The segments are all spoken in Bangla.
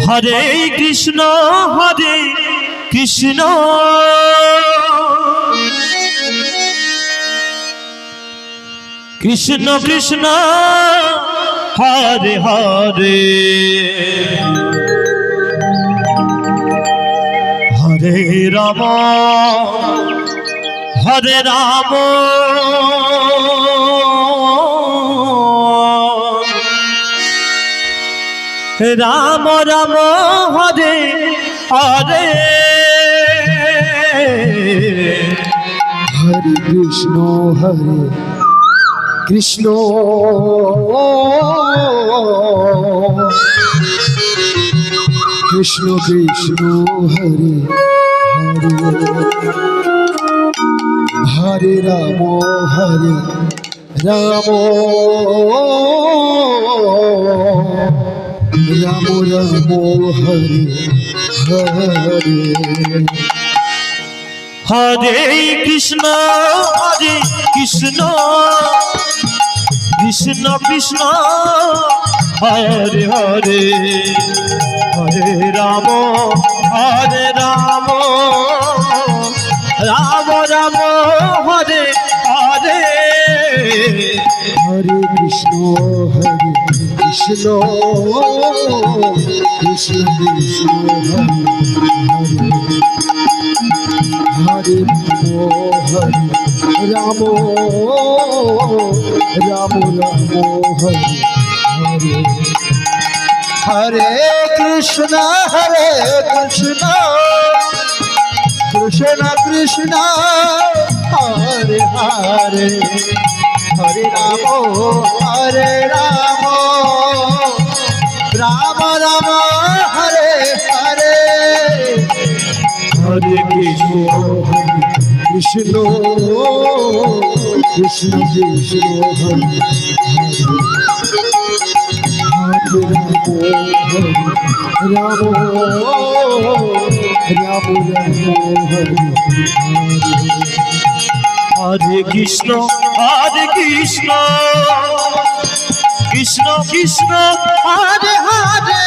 হরে কৃষ্ণ কৃষ্ণ কৃষ্ণ কৃষ্ণ হরে হরে হরে রাম হরে রাম রাম রাম হরে হরে হরে কৃষ্ণ কৃষ্ণ কৃষ্ণ কৃষ্ণ হরে হরে হরে রাম রাম রাম রাম হরে হরে হরে কৃষ্ণ কৃষ্ণ কৃষ্ণ কৃষ্ণ হরে হরে হরে রাম রাম রাম রাম হরে হরে হরে কৃষ্ণ কৃষ্ণ কৃষ্ণ কৃষ্ণ হরে হরে রাম রাম রাম হরে হরে হরে কৃষ্ণ কৃষ্ণ কৃষ্ণ হরে হরে হরে রাম রাম রাম হরে হরে হরে কৃষ্ণ কৃষ্ণ কৃষ্ণ কৃষ্ণ হরে রাম রাম রাম হরে হরে কৃষ্ণ কৃষ্ণ কৃষ্ণ কৃষ্ণ হরে হরে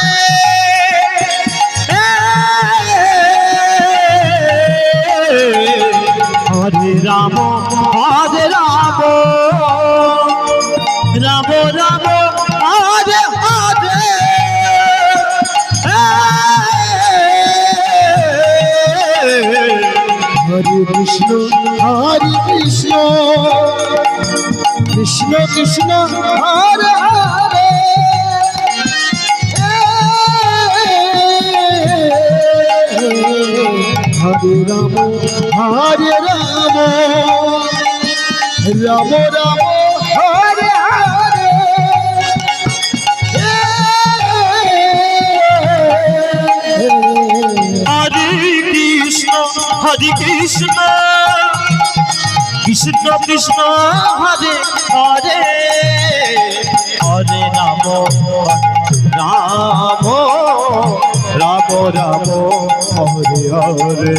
হরে রাম রাম রাম রাম হরে হরে হরে কৃষ্ণ কৃষ্ণ কৃষ্ণ হরে হরে হরে রাম রাম রাম হরে হরে হরে কৃষ্ণ কৃষ্ণ কৃষ্ণ হরে হরে হরে রাম রাম রাম রাম হরে হরে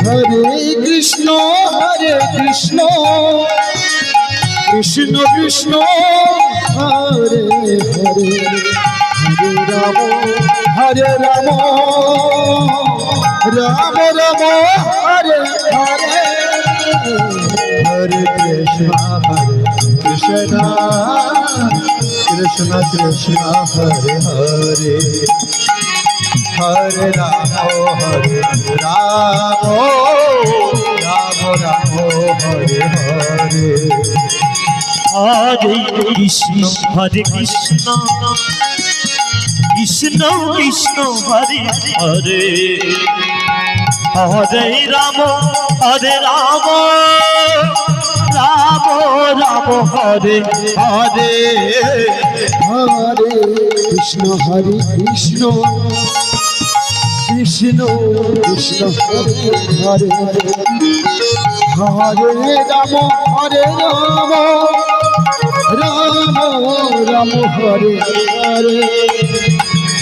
হরে কৃষ্ণ কৃষ্ণ কৃষ্ণ হরে হরে হরে রাম রাম রাম হরে হরে হরে কৃষ্ণ কৃষ্ণ কৃষ্ণ কৃষ্ণ হরে হরে হরে রাম রাম রাম হরে হরে হরে কৃষ্ণ কৃষ্ণ কৃষ্ণ কৃষ্ণ হরে হরে হরে রাম রাম রাম হরে হরে হরে কৃষ্ণ কৃষ্ণ কৃষ্ণ কৃষ্ণ হরে হরে হরে রাম রাম রাম হরে হরে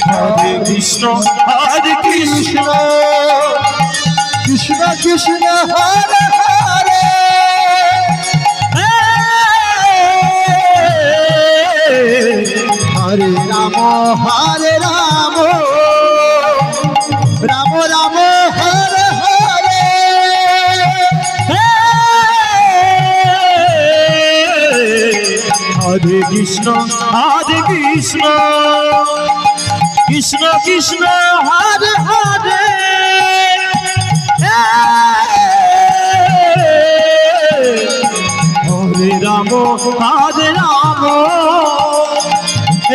হরে কৃষ্ণ কৃষ্ণ কৃষ্ণ কৃষ্ণ হরে হরে হরে রাম কৃষ্ণ কৃষ্ণ কৃষ্ণ হরে হরে হরে রাম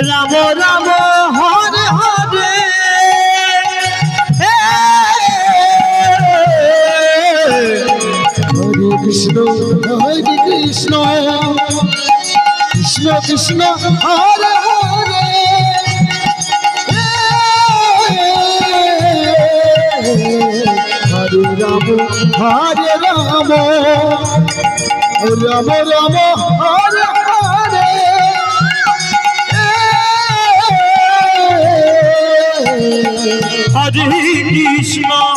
রাম রাম হরে হরে হরে কৃষ্ণ কৃষ্ণ কৃষ্ণ হরে হরে হরে রাম রাম রাম হরে হরে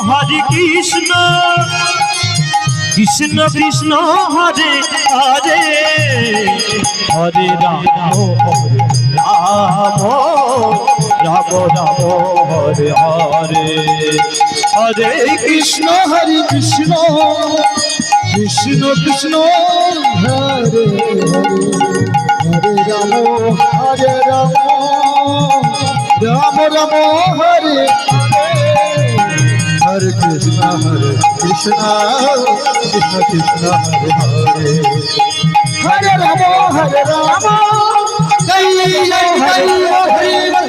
হরে কৃষ্ণ কৃষ্ণ কৃষ্ণ হরে হরে হরে রাম রাম রাম হরে হরে হরে কৃষ্ণ হরে কৃষ্ণ কৃষ্ণ কৃষ্ণ হরে হরে হরে রাম রাম রাম হরে হরে কৃষ্ণ কৃষ্ণ কৃষ্ণ হরে হরে রাম জয় জয় হরে